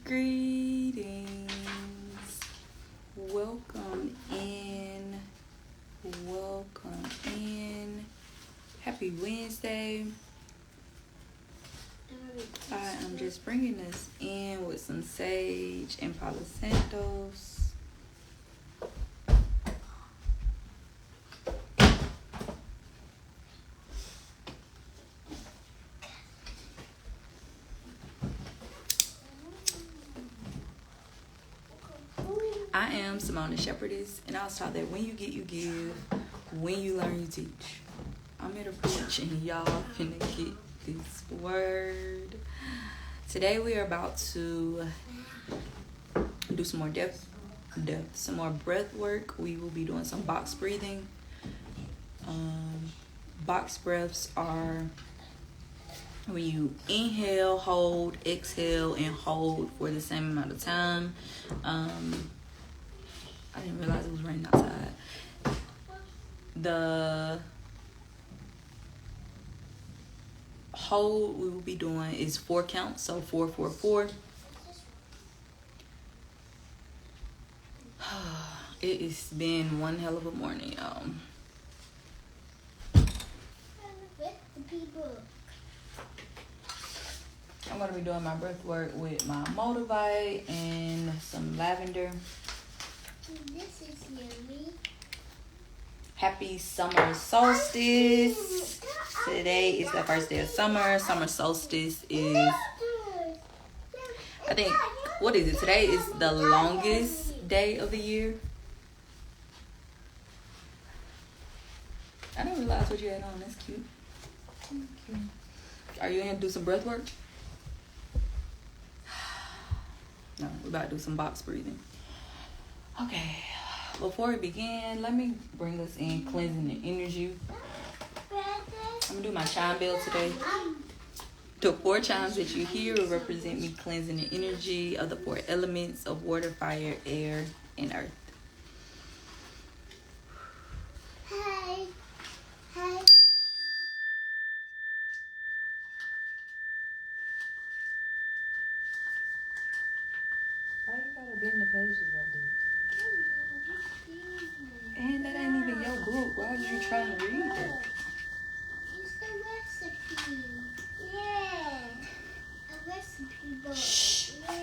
Greetings. Welcome in. Welcome in. Happy Wednesday. I am just bringing this in with some sage and Palo Santos. I am Simone, the Shepherdess, and I was taught that when you get, you give. When you learn, you teach. I'm here to preach, and y'all finna get this word. Today we are about to do some more some more breath work. We will be doing some box breathing. Box breaths are when you inhale, hold, exhale, and hold for the same amount of time. I didn't realize it was raining outside. The hold we will be doing is 4 counts, so 4, 4, 4. It has been one hell of a morning, y'all. I'm going to be doing my breath work with my Motivite and some lavender. This is yummy. Happy summer solstice. Today is the first day of summer. Summer solstice is, I think, what is it? Today is the longest day of the year. I didn't realize what you had on. That's cute. Thank you. Are you in to do some breath work? No, we're about to do some box breathing. Okay, before we begin, let me bring us in cleansing the energy. I'm going to do my chime bell today. The 4 chimes that you hear will represent me cleansing the energy of the 4 elements of water, fire, air, and earth. Hey. Why you gotta bend the pages like that? And that ain't even your book. Why are you trying to read it? It's the recipe. Yeah. A recipe book. Shh. Yeah.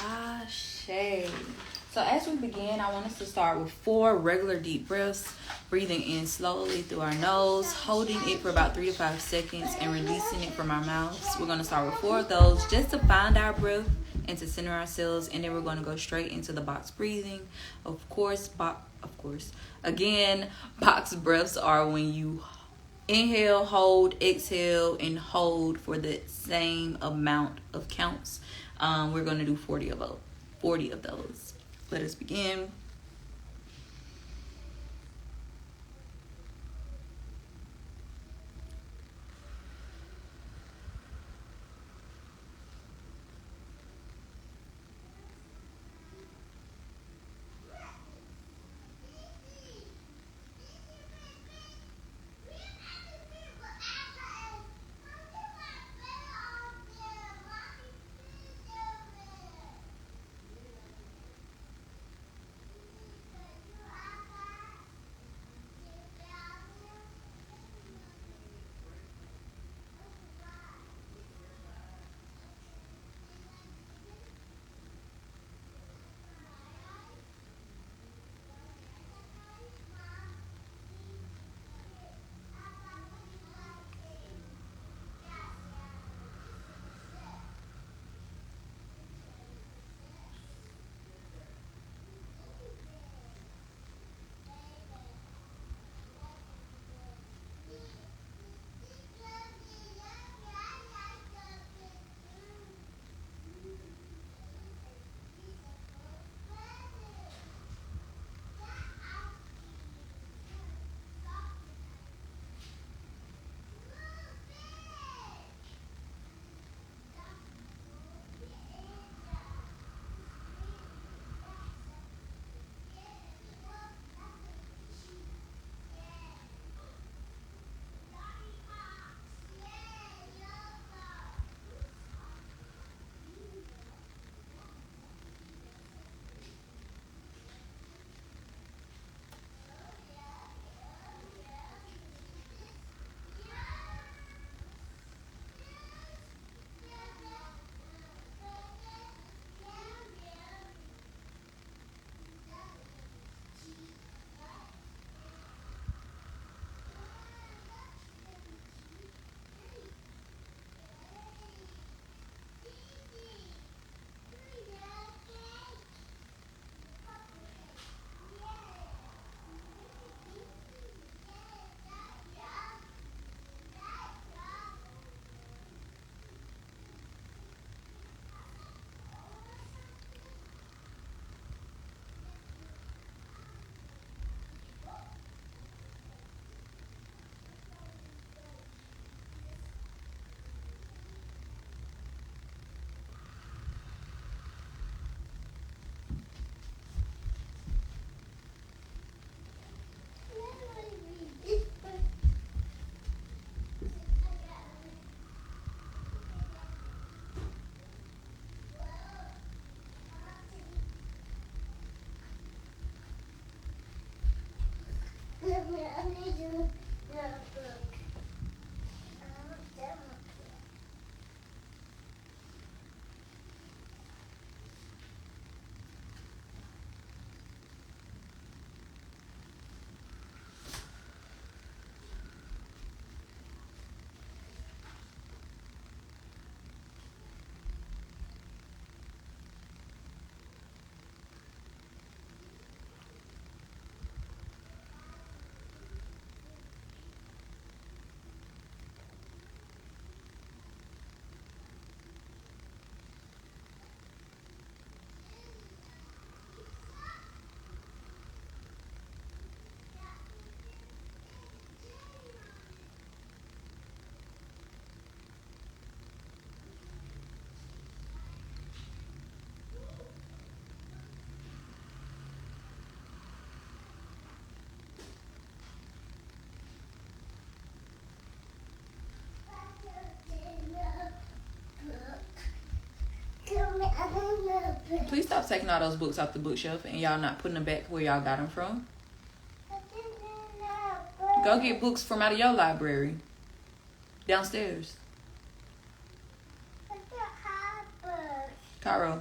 Ashe. So as we begin, I want us to start with 4 regular deep breaths, breathing in slowly through our nose, holding it for about 3 to 5 seconds, and releasing it from our mouths. We're going to start with 4 of those just to find our breath and to center ourselves, and then we're going to go straight into the box breathing. Of course, again, box breaths are when you inhale, hold, exhale, and hold for the same amount of counts. We're going to do 40 of those. Let us begin. please stop taking all those books off the bookshelf and y'all not putting them back where y'all got them from. Go get books from out of your library. Downstairs. Cairo,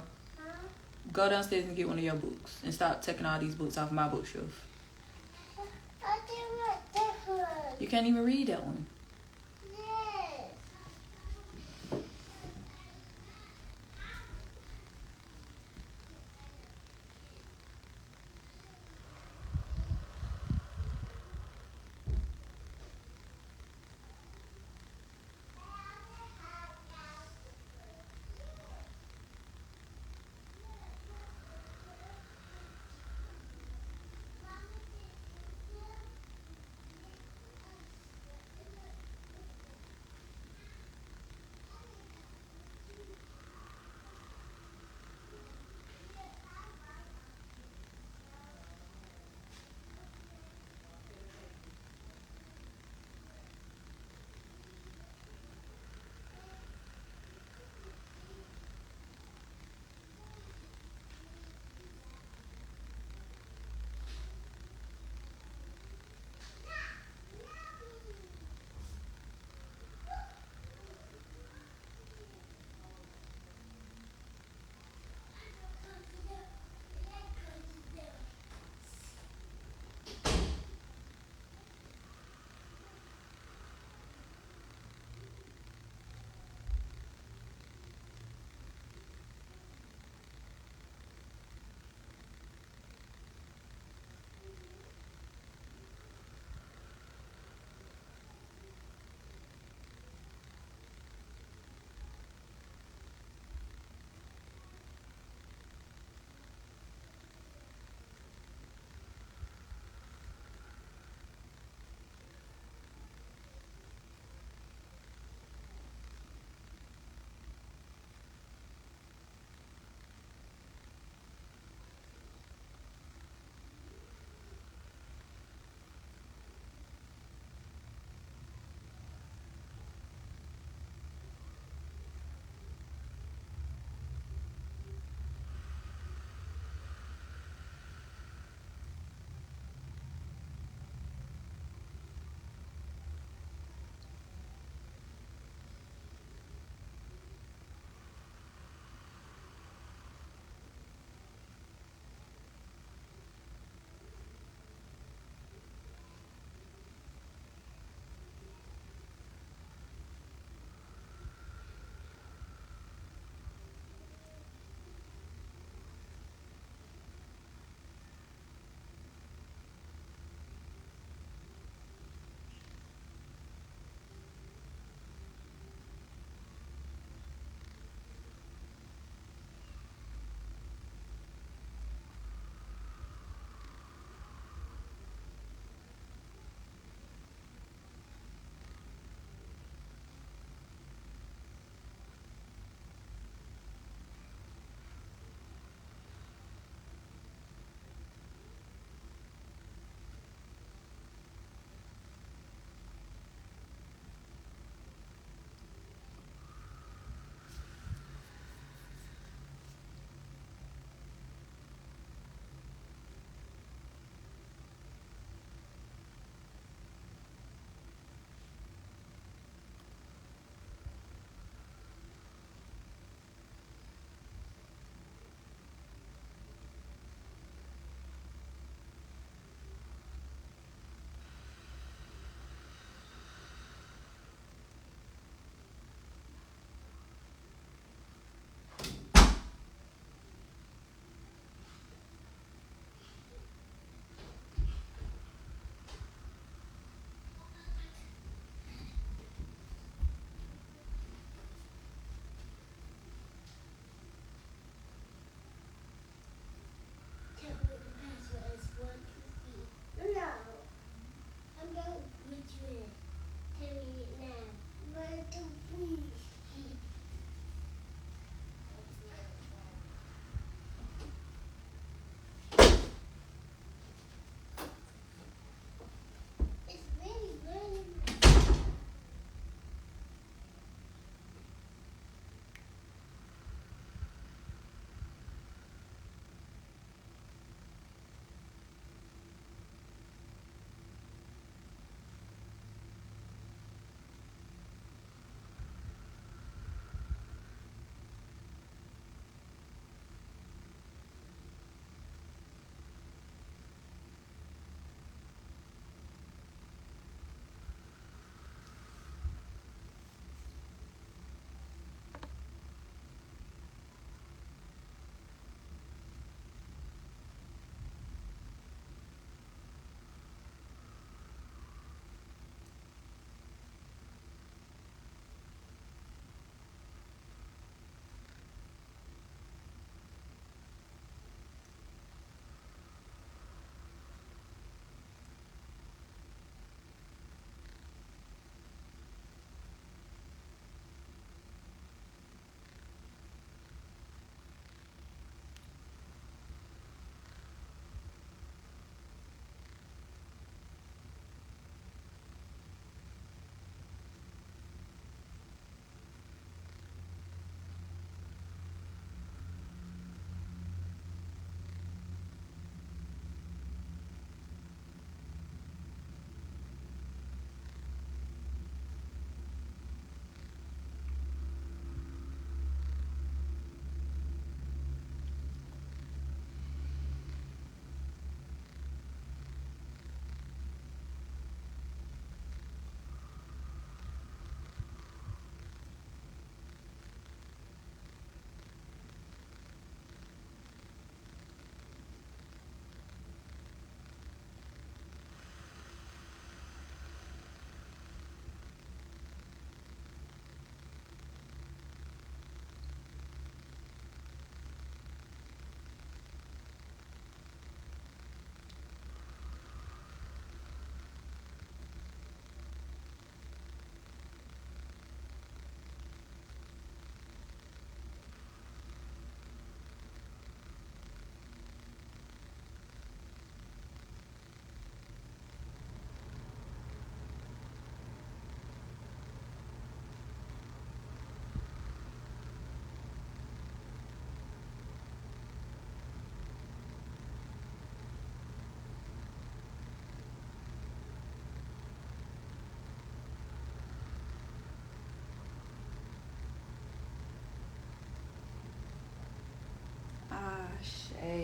go downstairs and get one of your books. And stop taking all these books off my bookshelf. You can't even read that one.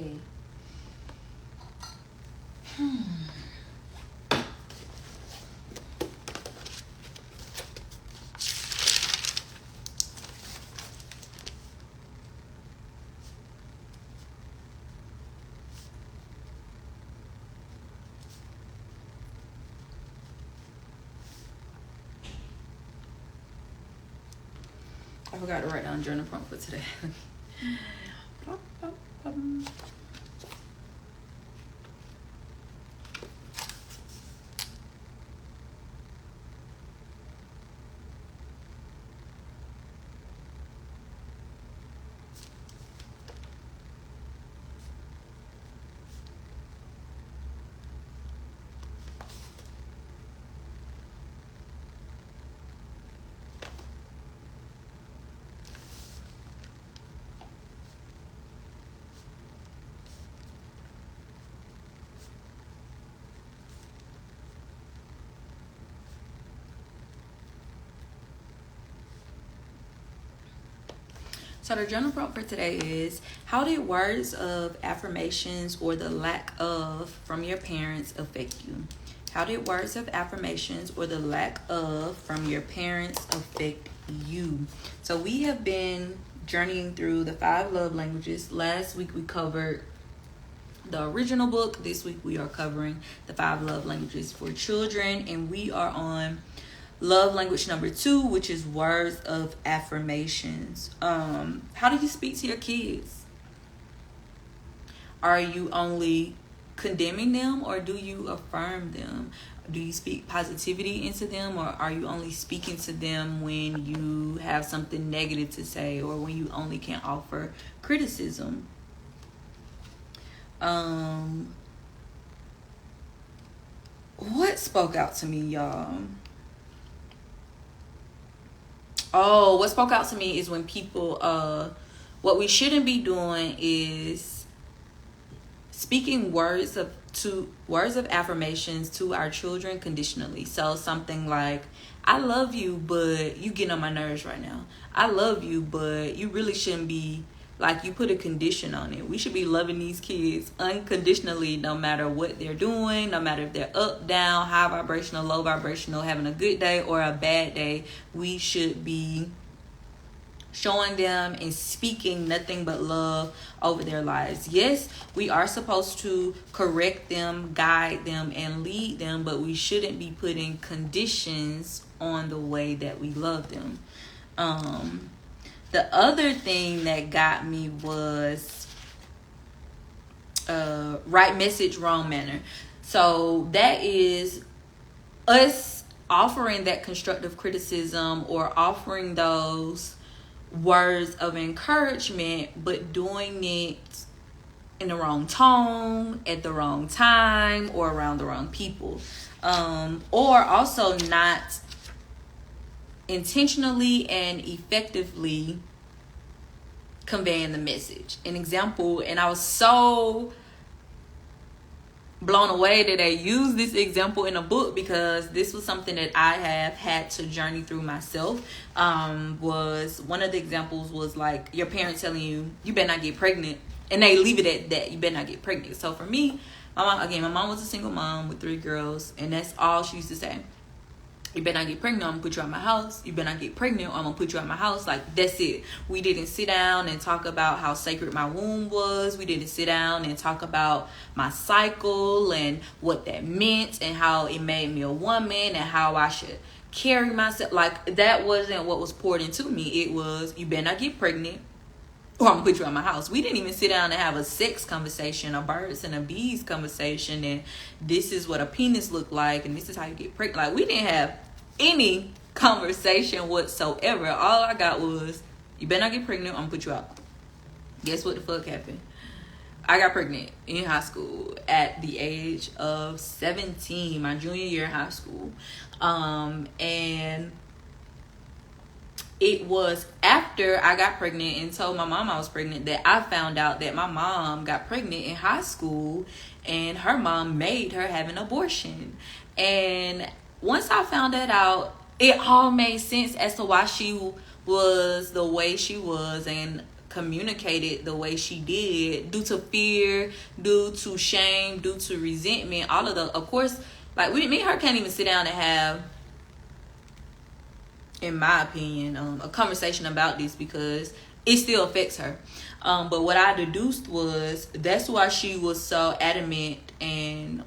Ashe. I forgot to write down journal prompt for today. So the journal prompt for today is, how did words of affirmations or the lack of from your parents affect you? How did words of affirmations or the lack of from your parents affect you? So we have been journeying through the 5 love languages. Last week we covered the original book. This week we are covering the 5 love languages for children, and we are on love language number 2, which is words of affirmations. How do you speak to your kids? Are you only condemning them, or do you affirm them? Do you speak positivity into them, or are you only speaking to them when you have something negative to say, or when you only can offer criticism? What spoke out to me, y'all? Oh, what spoke out to me is when people, what we shouldn't be doing is speaking words of affirmations to our children conditionally. So something like, I love you, but you getting on my nerves right now. I love you, but you really shouldn't be, like, you put a condition on it. We should be loving these kids unconditionally, no matter what they're doing, no matter if they're up, down, high vibrational, low vibrational, having a good day or a bad day. We should be showing them and speaking nothing but love over their lives. Yes, we are supposed to correct them, guide them, and lead them, but we shouldn't be putting conditions on the way that we love them. The other thing that got me was right message, wrong manner. So that is us offering that constructive criticism or offering those words of encouragement, but doing it in the wrong tone, at the wrong time, or around the wrong people. Or also not intentionally and effectively conveying the message. An example, and I was so blown away that they used this example in a book, because this was something that I have had to journey through myself. Was one of the examples was like your parents telling you, you better not get pregnant, and they leave it at that. You better not get pregnant. So for me, my mom was a single mom with 3 girls, and that's all she used to say. You better not get pregnant, I'm gonna put you out my house. You better not get pregnant, or I'm gonna put you out my house. Like, that's it. We didn't sit down and talk about how sacred my womb was. We didn't sit down and talk about my cycle and what that meant and how it made me a woman and how I should carry myself. Like, that wasn't what was poured into me. It was, you better not get pregnant, or I'm gonna put you out my house. We didn't even sit down and have a sex conversation, a birds and a bees conversation, and this is what a penis looked like, and this is how you get pregnant. Like, we didn't have any conversation whatsoever. All I got was, you better not get pregnant, I'm gonna put you out. Guess what the fuck happened? I got pregnant in high school at the age of 17, my junior year in high school. And it was after I got pregnant and told my mom I was pregnant that I found out that my mom got pregnant in high school, and her mom made her have an abortion. And once I found that out, it all made sense as to why she was the way she was. And communicated the way she did due to fear, due to shame, due to resentment, all of the, of course, like me and her can't even sit down and have, in my opinion, a conversation about this because it still affects her. But what I deduced was that's why she was so adamant and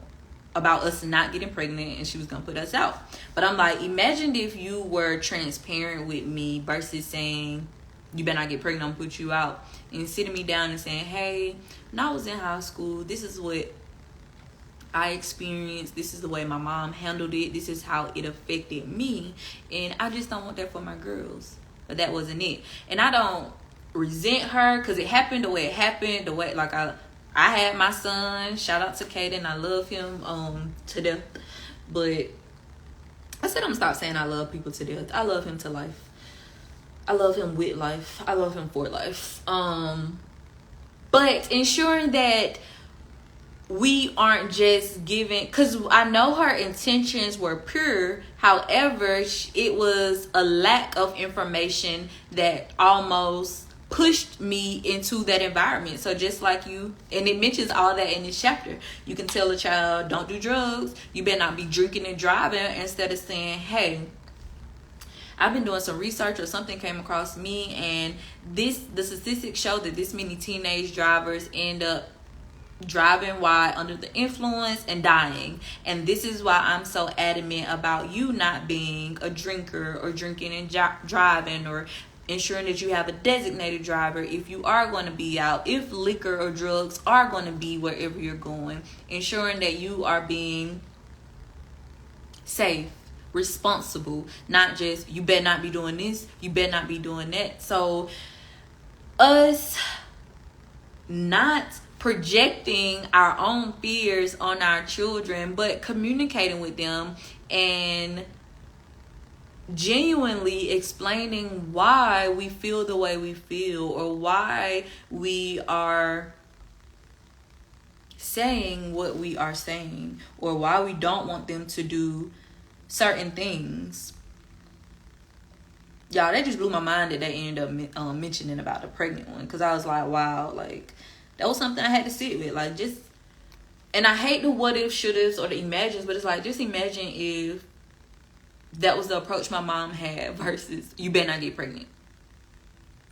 about us not getting pregnant, and she was gonna put us out. But I'm like, imagine if you were transparent with me versus saying, you better not get pregnant, I'm gonna put you out, and sitting me down and saying, hey, when I was in high school, this is what I experienced, this is the way my mom handled it, this is how it affected me, and I just don't want that for my girls. But that wasn't it. And I don't resent her because it happened the way it happened, the way, like, I had my son, shout out to Kaden, I love him to death. But I said I'm gonna stop saying I love people to death. I love him to life. I love him with life. I love him for life. But ensuring that we aren't just giving, because I know her intentions were pure. However, it was a lack of information that almost pushed me into that environment. So just like you, and it mentions all that in this chapter, you can tell a child, don't do drugs, you better not be drinking and driving, instead of saying, hey, I've been doing some research or something came across me, and the statistics show that this many teenage drivers end up driving while under the influence and dying. And this is why I'm so adamant about you not being a drinker or drinking and driving, or ensuring that you have a designated driver if you are going to be out, if liquor or drugs are going to be wherever you're going, ensuring that you are being safe, responsible, not just you better not be doing this, you better not be doing that. So us not projecting our own fears on our children, but communicating with them and genuinely explaining why we feel the way we feel, or why we are saying what we are saying, or why we don't want them to do certain things. Y'all, that just blew my mind that they ended up mentioning about the pregnant one, because I was like, wow, like that was something I had to sit with. Like, just, and I hate the what if, should ifs, or the imagines, but it's like, just imagine if that was the approach my mom had versus you better not get pregnant.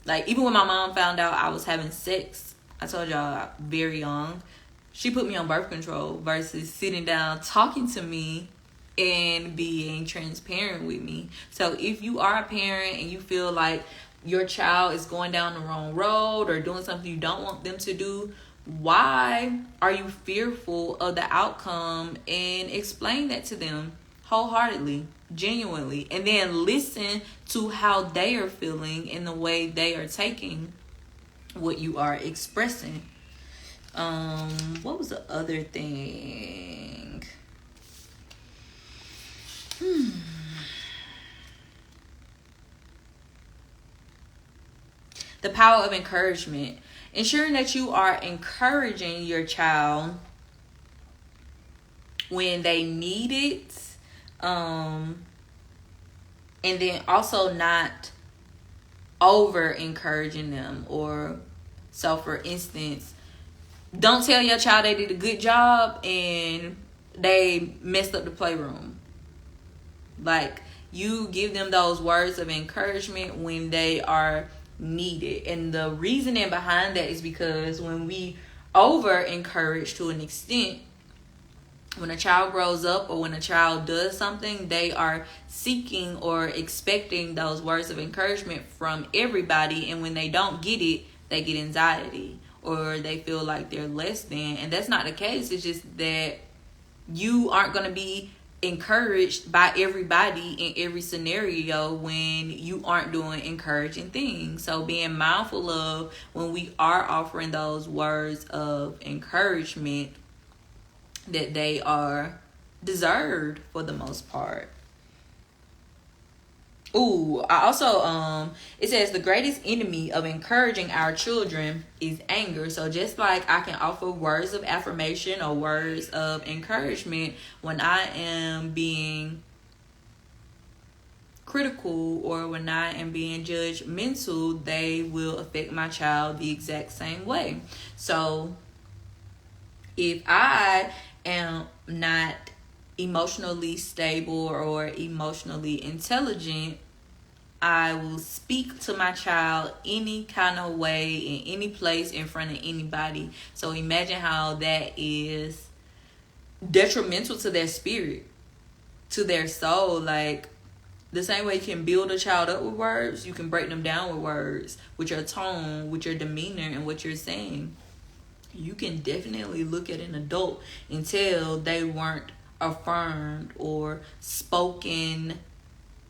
Like, even when my mom found out I was having sex, I told y'all, very young, she put me on birth control versus sitting down talking to me and being transparent with me. So if you are a parent and you feel like your child is going down the wrong road or doing something you don't want them to do, why are you fearful of the outcome? And explain that to them wholeheartedly, genuinely, and then listen to how they are feeling and the way they are taking what you are expressing. What was the other thing? The power of encouragement. Ensuring that you are encouraging your child when they need it. And then also not over encouraging them. Or, so for instance, don't tell your child they did a good job and they messed up the playroom. Like, you give them those words of encouragement when they are needed. And the reasoning behind that is because when we over encourage to an extent, when a child grows up or when a child does something, they are seeking or expecting those words of encouragement from everybody. And when they don't get it, they get anxiety or they feel like they're less than. And that's not the case. It's just that you aren't going to be encouraged by everybody in every scenario when you aren't doing encouraging things. So being mindful of when we are offering those words of encouragement, that they are deserved for the most part. Ooh, I also it says the greatest enemy of encouraging our children is anger. So just like I can offer words of affirmation or words of encouragement when I am being critical or when I am being judgmental, they will affect my child the exact same way. So if I am not emotionally stable or emotionally intelligent, I will speak to my child any kind of way, in any place, in front of anybody. So imagine how that is detrimental to their spirit, to their soul. Like, the same way you can build a child up with words, you can break them down with words, with your tone, with your demeanor, and what you're saying. You can definitely look at an adult and tell they weren't affirmed or spoken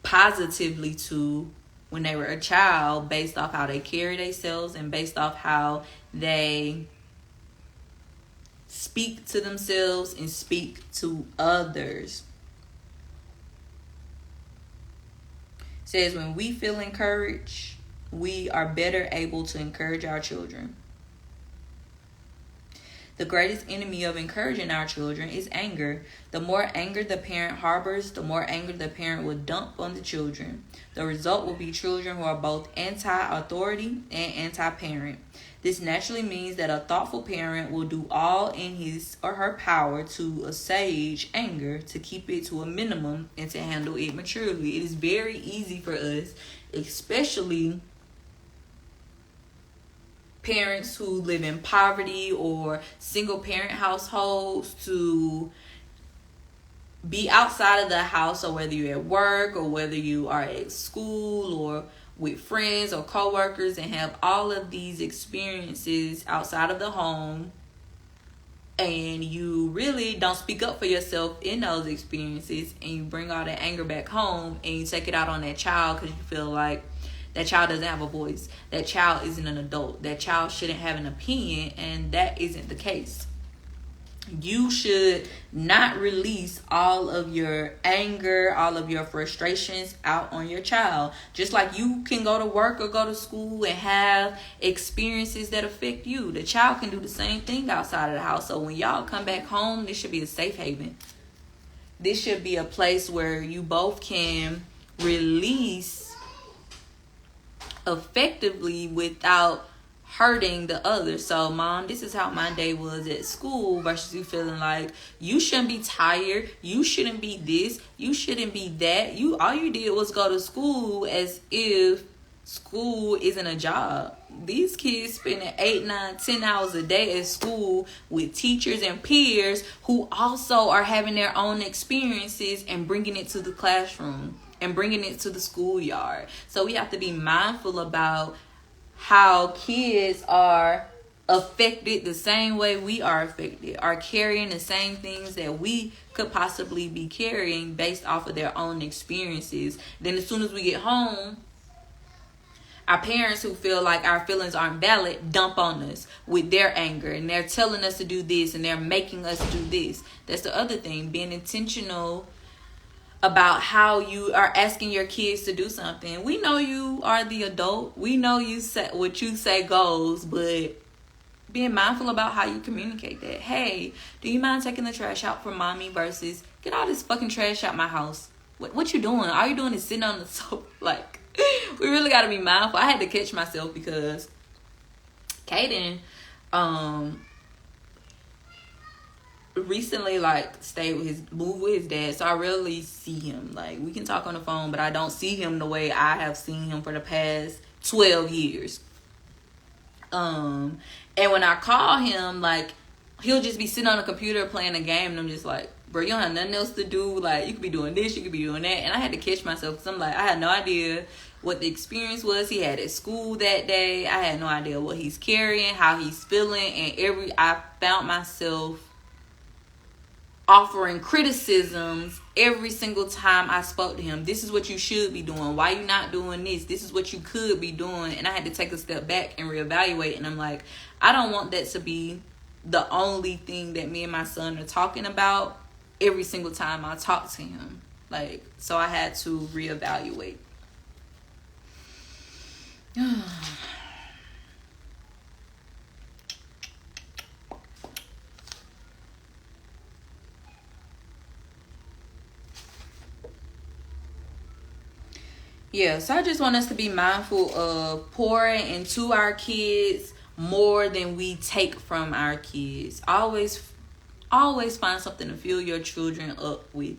positively to when they were a child, based off how they carry themselves and based off how they speak to themselves and speak to others. It says when we feel encouraged, we are better able to encourage our children. The greatest enemy of encouraging our children is anger. The more anger the parent harbors, the more anger the parent will dump on the children. The result will be children who are both anti-authority and anti-parent. This naturally means that a thoughtful parent will do all in his or her power to assuage anger, to keep it to a minimum, and to handle it maturely. It is very easy for us, especially parents who live in poverty or single parent households, to be outside of the house, or whether you're at work or whether you are at school or with friends or coworkers, and have all of these experiences outside of the home, and you really don't speak up for yourself in those experiences, and you bring all that anger back home and you take it out on that child because you feel like that child doesn't have a voice, that child isn't an adult, that child shouldn't have an opinion, and that isn't the case. You should not release all of your anger, all of your frustrations out on your child. Just like you can go to work or go to school and have experiences that affect you, the child can do the same thing outside of the house. So when y'all come back home, this should be a safe haven. This should be a place where you both can release effectively without hurting the other. So, Mom, this is how my day was at school, versus you feeling like you shouldn't be tired, you shouldn't be this, you shouldn't be that. All you did was go to school, as if school isn't a job. These kids spending 8, 9, 10 hours a day at school with teachers and peers who also are having their own experiences and bringing it to the classroom and bringing it to the schoolyard. So we have to be mindful about how kids are affected the same way we are affected, are carrying the same things that we could possibly be carrying based off of their own experiences. Then as soon as we get home, our parents who feel like our feelings aren't valid dump on us with their anger, and they're telling us to do this and they're making us do this. That's the other thing, being intentional about how you are asking your kids to do something. We know you are the adult. We know you say what you say goes, but being mindful about how you communicate that. Hey, do you mind taking the trash out for Mommy, versus get all this fucking trash out my house. What you doing? All you doing is sitting on the sofa. Like, we really got to be mindful. I had to catch myself because Kaden recently moved with his dad, so I rarely see him. Like, we can talk on the phone, but I don't see him the way I have seen him for the past 12 years. And when I call him, like, he'll just be sitting on the computer playing a game, and I'm just like, bro, you don't have nothing else to do. Like, you could be doing this, you could be doing that. And I had to catch myself because I'm like, I had no idea what the experience was he had at school that day. I had no idea what he's carrying, how he's feeling, and I found myself offering criticisms every single time I spoke to him. This is what you should be doing. Why you not doing this? This is what you could be doing. And I had to take a step back and reevaluate. And I'm like, I don't want that to be the only thing that me and my son are talking about every single time I talk to him. Like, so I had to reevaluate. Yeah, so I just want us to be mindful of pouring into our kids more than we take from our kids. Always find something to fill your children up with.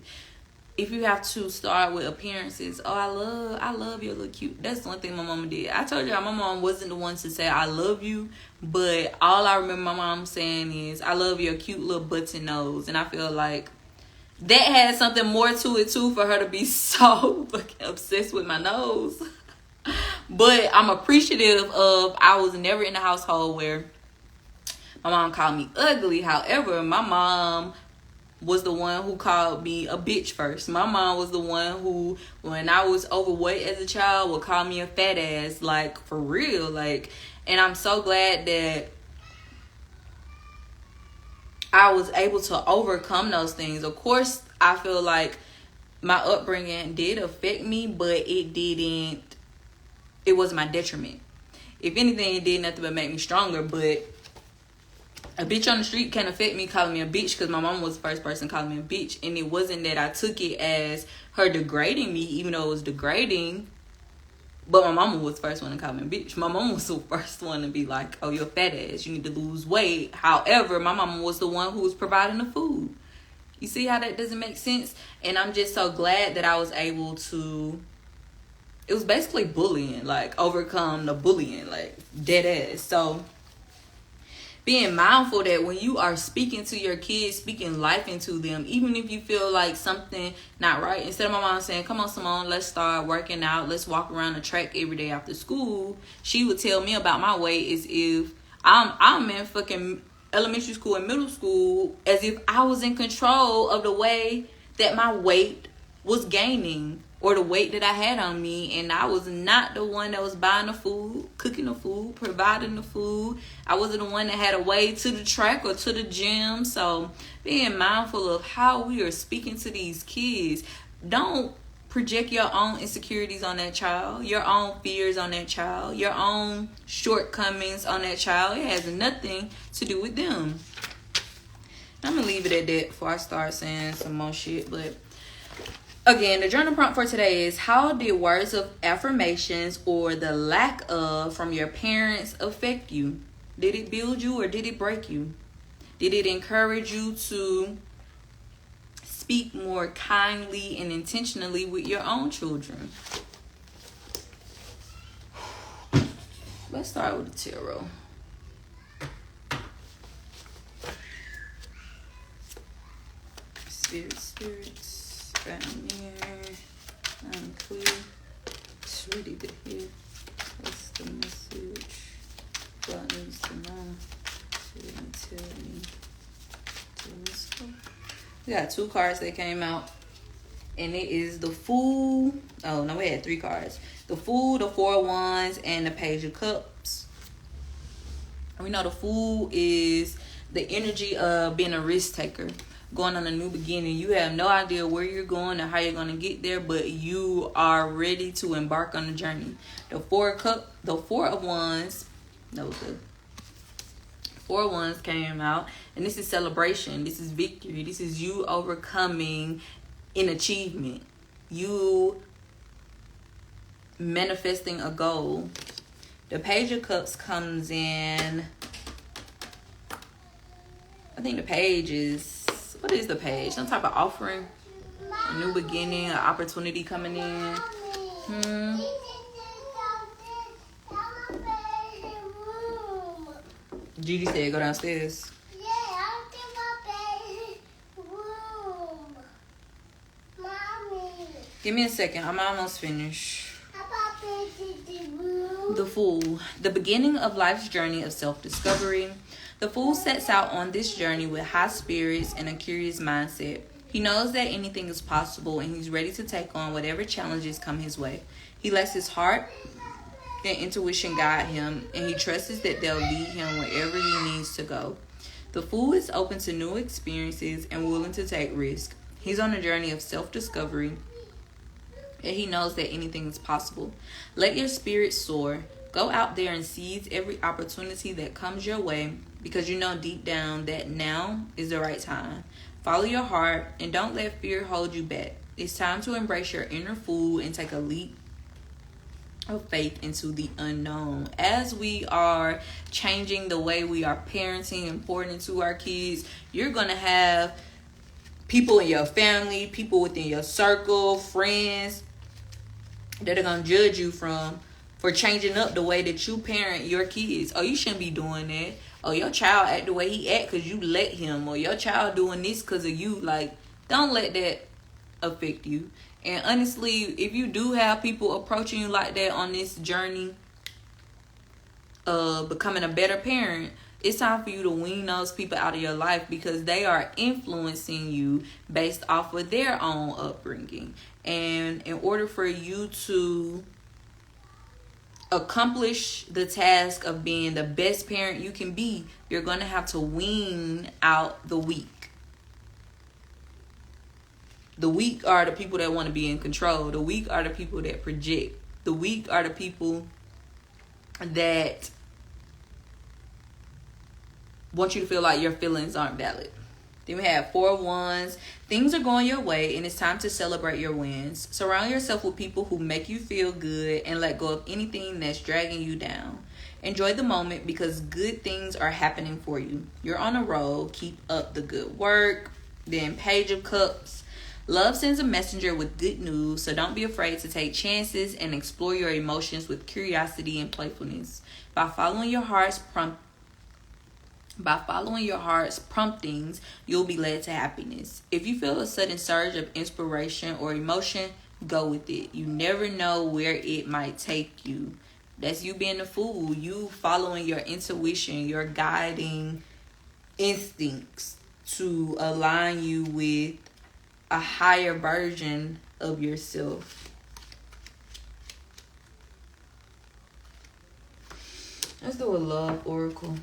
If you have to start with appearances, I love your little cute. That's one thing my mama did. I told y'all my mom wasn't the one to say I love you, but all I remember my mom saying is I love your cute little button nose. And I feel like that had something more to it too for her to be so fucking obsessed with my nose. But I'm appreciative of I was never in a household where my mom called me ugly. However, my mom was the one who called me a bitch first. My mom was the one who, when I was overweight as a child, would call me a fat ass. Like, for real. Like, and I'm so glad that I was able to overcome those things. Of course, I feel like my upbringing did affect me, but it wasn't my detriment. If anything, it did nothing but make me stronger. But a bitch on the street can't affect me calling me a bitch, because my mom was the first person calling me a bitch. And it wasn't that I took it as her degrading me, even though it was degrading. But my mama was the first one to call me a bitch. My mama was the first one to be like, oh, you're a fat ass. You need to lose weight. However, my mama was the one who was providing the food. You see how that doesn't make sense? And I'm just so glad that I was able to... It was basically bullying. Like, overcome the bullying. Like, dead ass. So, being mindful that when you are speaking to your kids, speaking life into them, even if you feel like something not right, instead of my mom saying, come on, Simone, let's start working out, let's walk around the track every day after school, she would tell me about my weight as if I'm in fucking elementary school and middle school, as if I was in control of the way that my weight was gaining, or the weight that I had on me. And I was not the one that was buying the food, cooking the food, providing the food. I wasn't the one that had a way to the track or to the gym. So being mindful of how we are speaking to these kids. Don't project your own insecurities on that child, your own fears on that child, your own shortcomings on that child. It has nothing to do with them. I'm gonna leave it at that before I start saying some more shit. But again, the journal prompt for today is, how did words of affirmations or the lack of from your parents affect you? Did it build you or did it break you? Did it encourage you to speak more kindly and intentionally with your own children? Let's start with the tarot. Spirits. Down here. Unclear. It's ready to hear. What's the message? God needs to know. She didn't tell me. Let's go. We got 2 cards that came out. And it is the Fool. Oh, no, we had 3 cards. The Fool, the 4 of Wands, and the Page of Cups. We know the Fool is the energy of being a risk taker, going on a new beginning. You have no idea where you're going or how you're going to get there, but you are ready to embark on the journey. The 4 of Wands, no, the 4 of Wands came out, and this is celebration. This is victory. This is you overcoming an achievement. You manifesting a goal. The Page of Cups comes in, I think the page is, what is the page? Some type of offering, a new beginning, an opportunity coming in. Gigi said go downstairs. Yeah, I'm in my bedroom. Mommy. Give me a second. I'm almost finished. How about the room? The Fool. The beginning of life's journey of self-discovery. The Fool sets out on this journey with high spirits and a curious mindset. He knows that anything is possible, and he's ready to take on whatever challenges come his way. He lets his heart and intuition guide him, and he trusts that they'll lead him wherever he needs to go. The Fool is open to new experiences and willing to take risks. He's on a journey of self-discovery, and he knows that anything is possible. Let your spirit soar. Go out there and seize every opportunity that comes your way, because you know deep down that now is the right time. Follow your heart and don't let fear hold you back. It's time to embrace your inner fool and take a leap of faith into the unknown. As we are changing the way we are parenting and pouring into our kids, you're going to have people in your family, people within your circle, friends that are going to judge you for changing up the way that you parent your kids. Oh, you shouldn't be doing that. Oh, your child act the way he act because you let him. Or your child doing this because of you. Like, don't let that affect you. And honestly, if you do have people approaching you like that on this journey of becoming a better parent, it's time for you to wean those people out of your life, because they are influencing you based off of their own upbringing. And in order for you to accomplish the task of being the best parent you can be, you're going to have to wean out the weak. The weak are the people that want to be in control. The weak are the people that project. The weak are the people that want you to feel like your feelings aren't valid. Then we have 4 of Wands. Things are going your way and it's time to celebrate your wins. Surround yourself with people who make you feel good and let go of anything that's dragging you down. Enjoy the moment because good things are happening for you. You're on a roll. Keep up the good work. Then Page of Cups. Love sends a messenger with good news, so don't be afraid to take chances and explore your emotions with curiosity and playfulness. By following your heart's promptings, you'll be led to happiness. If you feel a sudden surge of inspiration or emotion, go with it. You never know where it might take you. That's you being a fool. You following your intuition, your guiding instincts to align you with a higher version of yourself. Let's do a love oracle.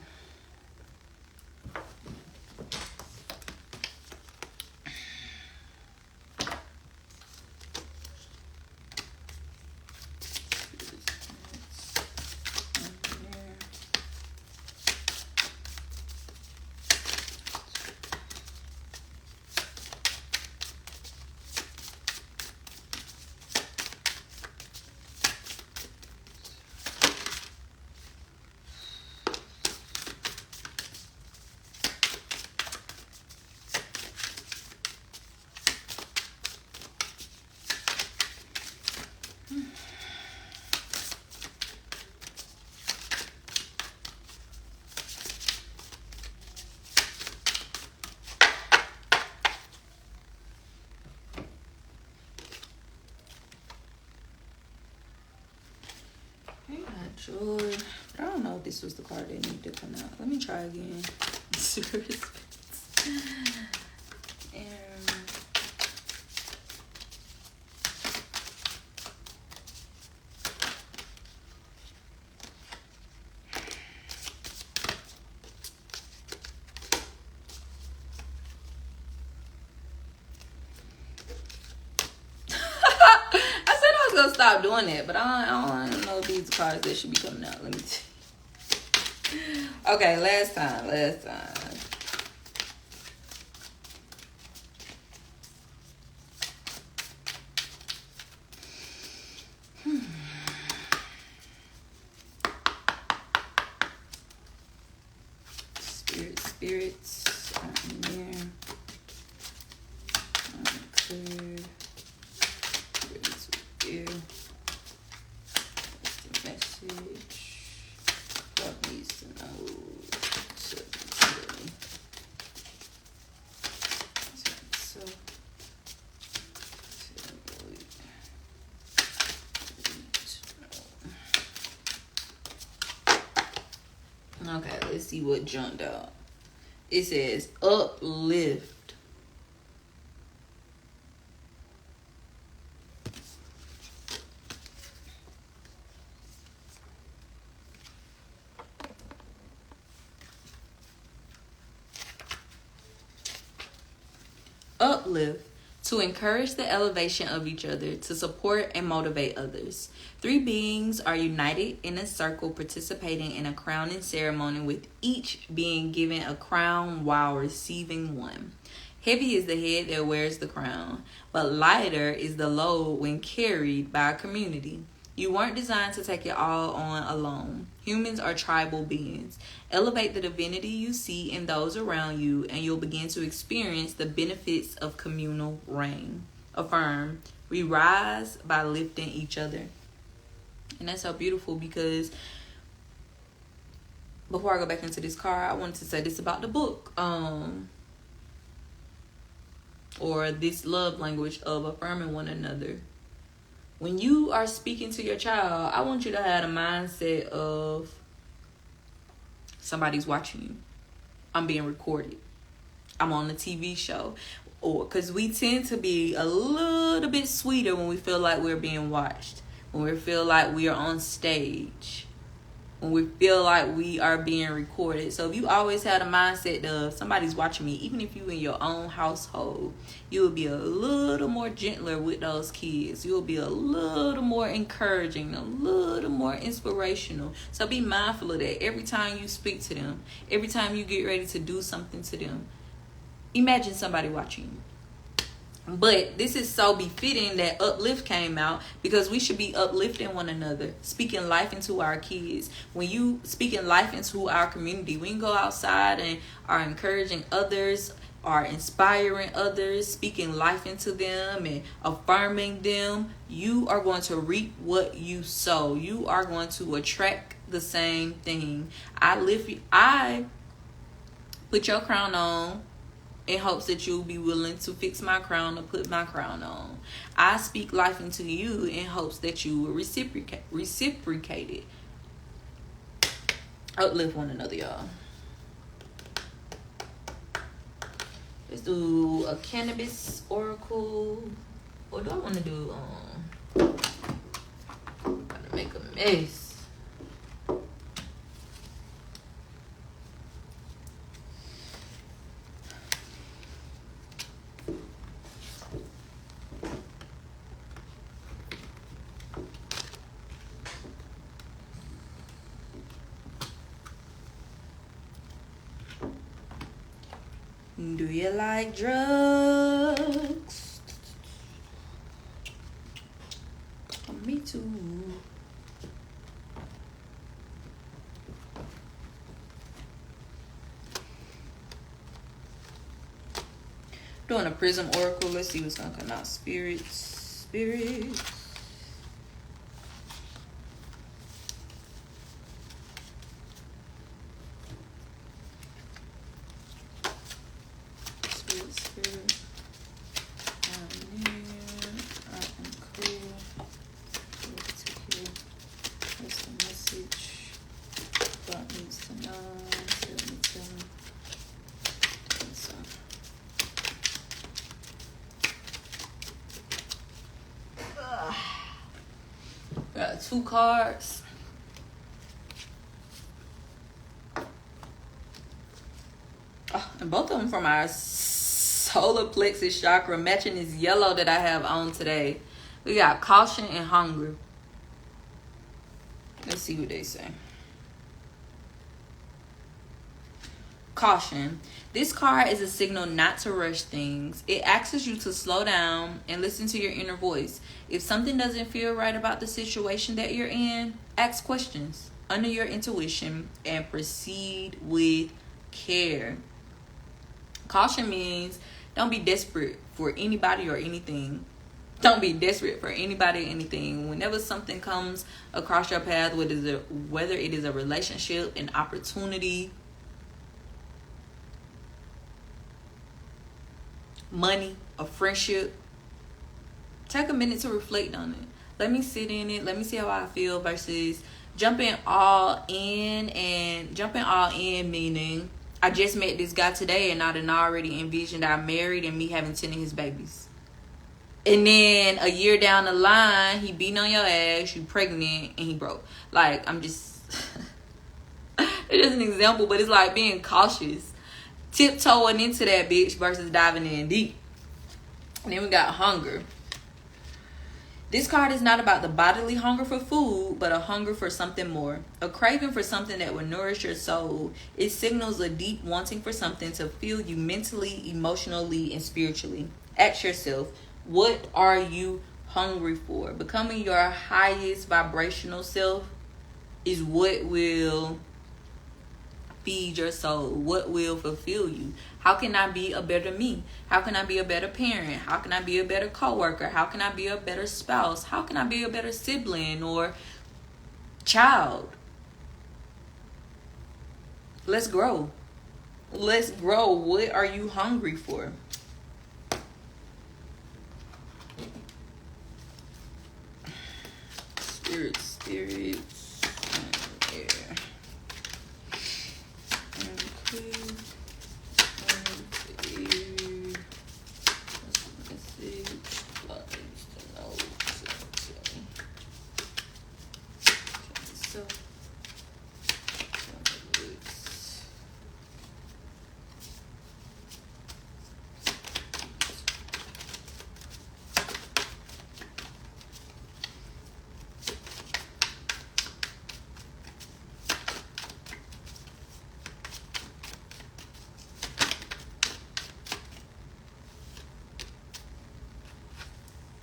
Joy. I don't know if this was the card that needed to come out. Let me try again. Stop doing that, but I don't know if these cards that should be coming out. Let me see. Okay, last time. Spirits out in there. Clear. You. What's the message? What needs to know? So okay, let's see what jumped out. It says uplift. Uplift, to encourage the elevation of each other, to support and motivate others. 3 beings are united in a circle participating in a crowning ceremony, with each being given a crown while receiving one. Heavy is the head that wears the crown, but lighter is the load when carried by a community. You weren't designed to take it all on alone. Humans are tribal beings. Elevate the divinity you see in those around you, and you'll begin to experience the benefits of communal reign. Affirm. We rise by lifting each other. And that's so beautiful, because before I go back into this card, I wanted to say this about the book. Or this love language of affirming one another. When you are speaking to your child, I want you to have a mindset of somebody's watching you. I'm being recorded. I'm on a TV show. Or because we tend to be a little bit sweeter when we feel like we're being watched. When we feel like we are on stage. When we feel like we are being recorded. So if you always had a mindset of somebody's watching me, even if you in your own household, you will be a little more gentler with those kids. You will be a little more encouraging, a little more inspirational. So be mindful of that every time you speak to them, every time you get ready to do something to them. Imagine somebody watching you. But this is so befitting that uplift came out, because we should be uplifting one another, speaking life into our kids. When you speaking life into our community, we can go outside and are encouraging others, are inspiring others, speaking life into them and affirming them. You are going to reap what you sow. You are going to attract the same thing. I put your crown on in hopes that you'll be willing to fix my crown or put my crown on. I speak life into you in hopes that you will reciprocate it. Uplift one another, y'all. Let's do a cannabis oracle. Or do I want to do gotta make a mess. Do you like drugs? Me too. Doing a prism oracle. Let's see what's gonna come out. Spirits. Got 2 cards. And both of them from our solar plexus chakra, matching this yellow that I have on today. We got caution and hunger. Let's see what they say. Caution. This card is a signal not to rush things. It asks you to slow down and listen to your inner voice. If something doesn't feel right about the situation that you're in, ask questions, honor your intuition, and proceed with care. Caution means don't be desperate for anybody or anything. Don't be desperate for anybody or anything. Whenever something comes across your path, whether it is a relationship, an opportunity, money, a friendship, take a minute to reflect on it. Let me sit in it. Let me see how I feel versus jumping all in. And jumping all in meaning I just met this guy today and I done already envisioned I'm married and me having 10 of his babies. And then a year down the line, he beating on your ass, you pregnant, and he broke. Like, I'm just... It's just an example, but it's like being cautious. Tiptoeing into that bitch versus diving in deep. And then we got hunger. This card is not about the bodily hunger for food, but a hunger for something more. A craving for something that will nourish your soul. It signals a deep wanting for something to fill you mentally, emotionally, and spiritually. Ask yourself, what are you hungry for. Becoming your highest vibrational self is what will feed your soul, what will fulfill you. How can I be a better me? How can I be a better parent? How can I be a better coworker? How can I be a better spouse? How can I be a better sibling or child? Let's grow. Let's grow. What are you hungry for? Spirits. Yeah.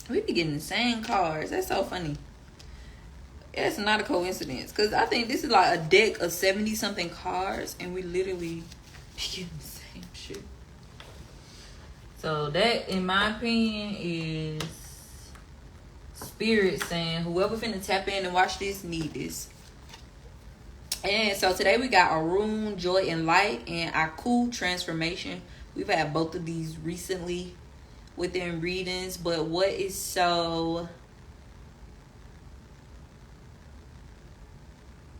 We be getting the same cards. That's so funny. It's not a coincidence. Because I think this is like a deck of 70-something cards. And we literally be getting the same shit. So that, in my opinion, is Spirit saying whoever finna tap in and watch this need this. And so today we got Arun, Joy and Light, and Aku, Transformation. We've had both of these recently within readings, but what is so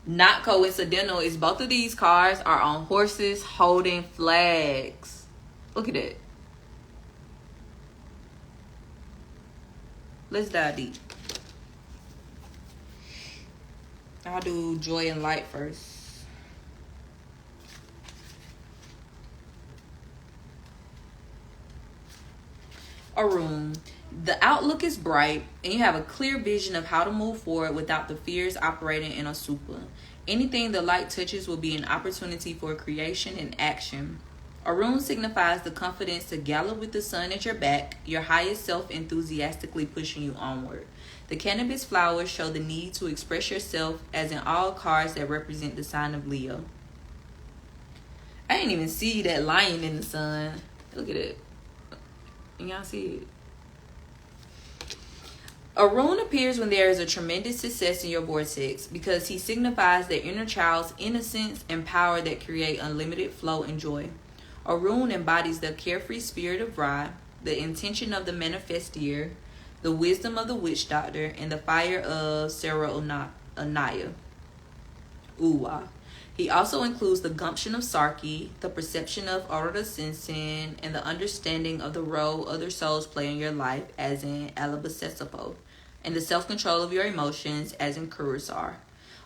not coincidental is both of these cards are on horses holding flags. Look at it. Let's dive deep. I'll do Joy and Light first. Arun, the outlook is bright and you have a clear vision of how to move forward without the fears operating in a super. Anything the light touches will be an opportunity for creation and action. Arun signifies the confidence to gallop with the sun at your back, your highest self enthusiastically pushing you onward. The cannabis flowers show the need to express yourself, as in all cards that represent the sign of Leo. I didn't even see that lion in the sun. Look at it. Y'all see it. Arun appears when there is a tremendous success in your vortex because he signifies the inner child's innocence and power that create unlimited flow and joy. Arun embodies the carefree spirit of Ra, the intention of the manifestier, the wisdom of the witch doctor, and the fire of Sarah Anaya. Uwa. He also includes the gumption of Sarki, the perception of Aurora Sensen, and the understanding of the role other souls play in your life, as in Alabasesapo, and the self-control of your emotions, as in Kurusar.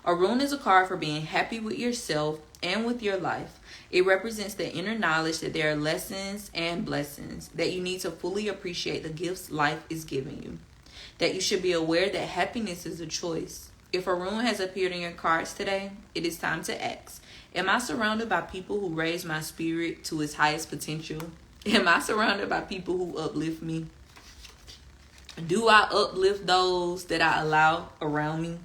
Arun is a card for being happy with yourself and with your life. It represents the inner knowledge that there are lessons and blessings, that you need to fully appreciate the gifts life is giving you, that you should be aware that happiness is a choice. If Arun has appeared in your cards today, it is time to ask, am I surrounded by people who raise my spirit to its highest potential? Am I surrounded by people who uplift me? Do I uplift those that I allow around me?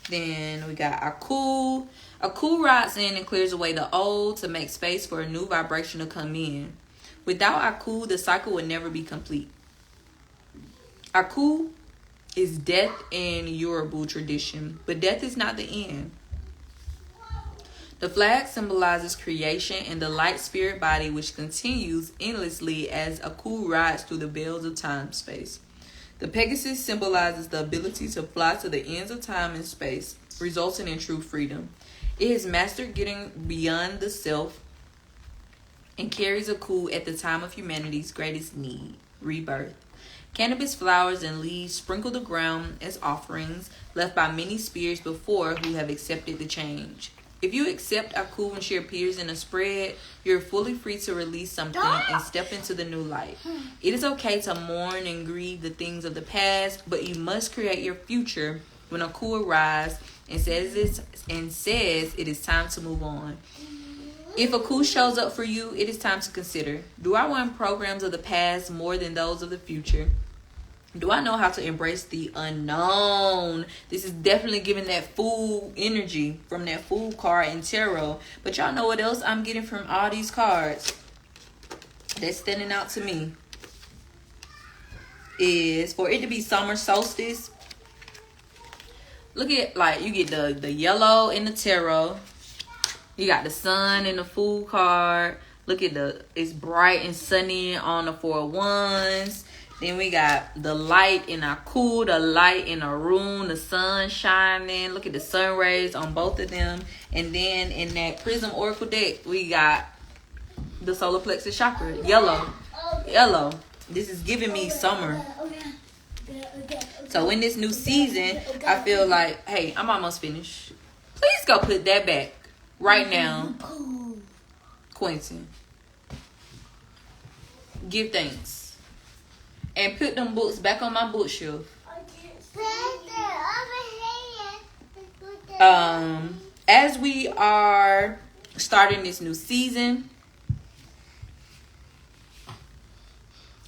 Then we got Aku. Aku rides in and clears away the old to make space for a new vibration to come in. Without Aku, the cycle would never be complete. Aku is death in Yoruba tradition, but death is not the end. The flag symbolizes creation and the light spirit body which continues endlessly as Aku rides through the veils of time space. The Pegasus symbolizes the ability to fly to the ends of time and space, resulting in true freedom. It has mastered getting beyond the self and carries Aku at the time of humanity's greatest need, rebirth. Cannabis flowers and leaves sprinkle the ground as offerings left by many spirits before who have accepted the change. If you accept Aku when she appears in a spread, you're fully free to release something and step into the new light. It is okay to mourn and grieve the things of the past, but you must create your future when Aku arrives and says it is time to move on. If a coup shows up for you, it is time to consider. Do I want programs of the past more than those of the future? Do I know how to embrace the unknown? This is definitely giving that fool energy from that fool card in tarot. But y'all know what else I'm getting from all these cards that's standing out to me is for it to be summer solstice. Look at, like, you get the yellow in the tarot. You got the sun in the fool card. Look at it's bright and sunny on the Four of Wands. Then we got the light in our cool, the light in our room, the sun shining. Look at the sun rays on both of them. And then in that Prism Oracle deck, we got the solar plexus chakra, yellow. Yellow. This is giving me summer. So in this new season, I feel like, hey, I'm almost finished. Please go put that back right now, Quentin. Give thanks. And put them books back on my bookshelf. As we are starting this new season,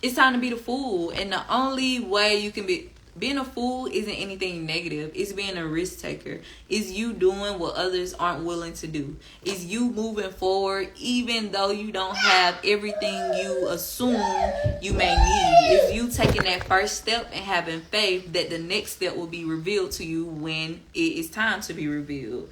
it's time to be the fool. And the only way you can being a fool isn't anything negative. It's being a risk taker. It's you doing what others aren't willing to do. It's you moving forward even though you don't have everything you assume you may need. It's you taking that first step and having faith that the next step will be revealed to you when it is time to be revealed.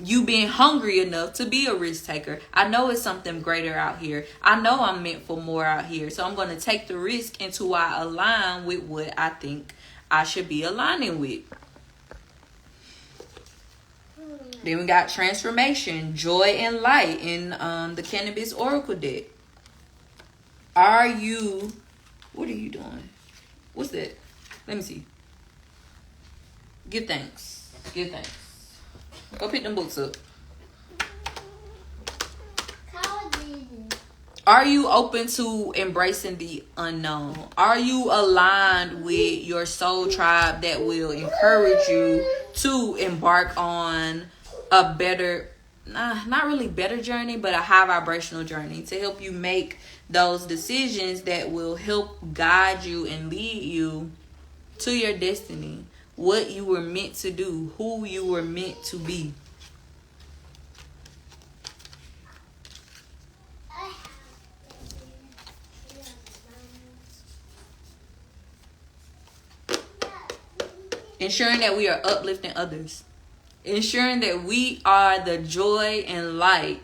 You being hungry enough to be a risk taker. I know it's something greater out here. I know I'm meant for more out here. So I'm going to take the risk until I align with what I think I should be aligning with. Then we got transformation, joy, and light in the Cannabis Oracle deck. What are you doing? What's that? Let me see. Give thanks. Give thanks. Go pick them books up. Are you open to embracing the unknown? Are you aligned with your soul tribe that will encourage you to embark on a better, not really better journey, but a high vibrational journey to help you make those decisions that will help guide you and lead you to your destiny? What you were meant to do, who you were meant to be. Ensuring that we are uplifting others. Ensuring that we are the joy and light,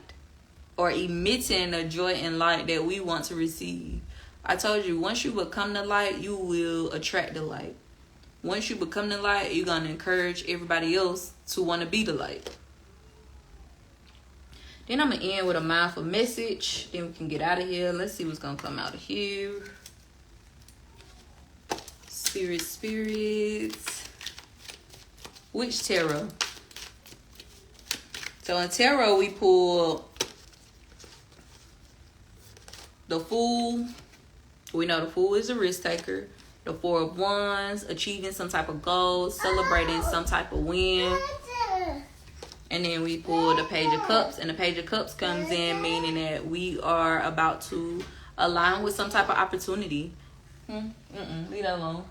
or emitting the joy and light that we want to receive. I told you, once you become the light, you will attract the light. Once you become the light, you're going to encourage everybody else to want to be the light. Then I'm going to end with a mindful message. Then we can get out of here. Let's see what's going to come out of here. Spirits. Which tarot? So in tarot, we pull the Fool. We know the Fool is a risk taker. The Four of Wands, achieving some type of goal, celebrating some type of win. And then we pull the Page of Cups. And the Page of Cups comes in meaning that we are about to align with some type of opportunity. Leave that alone.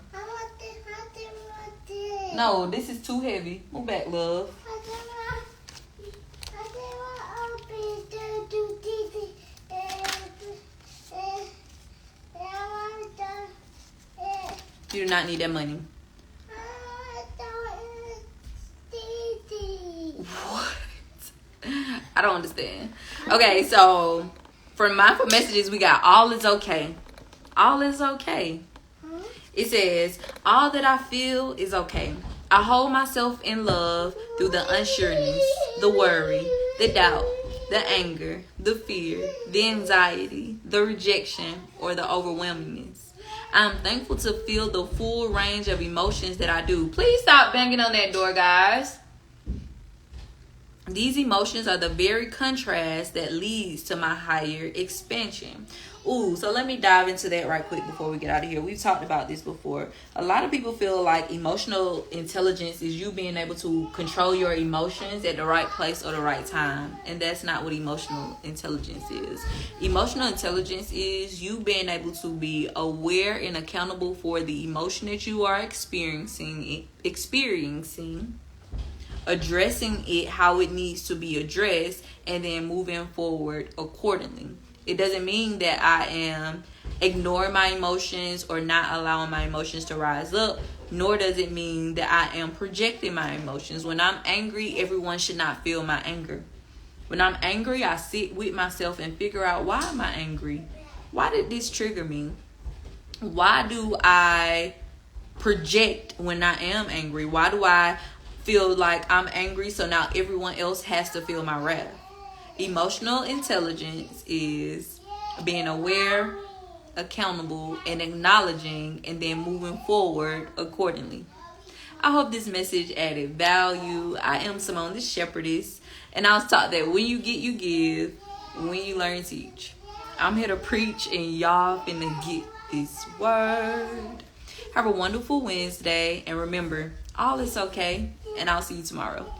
No, this is too heavy. Move back, love. You do not need that money. What? I don't understand. Okay, so for mindful messages, we got all is okay. All is okay. It says, all that I feel is okay. I hold myself in love through the unsureness, the worry, the doubt, the anger, the fear, the anxiety, the rejection, or the overwhelmingness. I'm thankful to feel the full range of emotions that I do. Please stop banging on that door, guys. These emotions are the very contrast that leads to my higher expansion. Ooh, so let me dive into that right quick before we get out of here. We've talked about this before. A lot of people feel like emotional intelligence is you being able to control your emotions at the right place or the right time. And that's not what emotional intelligence is. Emotional intelligence is you being able to be aware and accountable for the emotion that you are experiencing, addressing it how it needs to be addressed, and then moving forward accordingly. It doesn't mean that I am ignoring my emotions or not allowing my emotions to rise up, nor does it mean that I am projecting my emotions. When I'm angry, everyone should not feel my anger. When I'm angry, I sit with myself and figure out, why am I angry? Why did this trigger me? Why do I project when I am angry? Why do I feel like I'm angry, so now everyone else has to feel my wrath? Emotional intelligence is being aware, accountable, and acknowledging, and then moving forward accordingly. I hope this message added value. I am Simone, the Shepherdess, and I was taught that when you get, you give. When you learn, teach. I'm here to preach, and y'all finna get this word. Have a wonderful Wednesday, and remember, all is okay, and I'll see you tomorrow.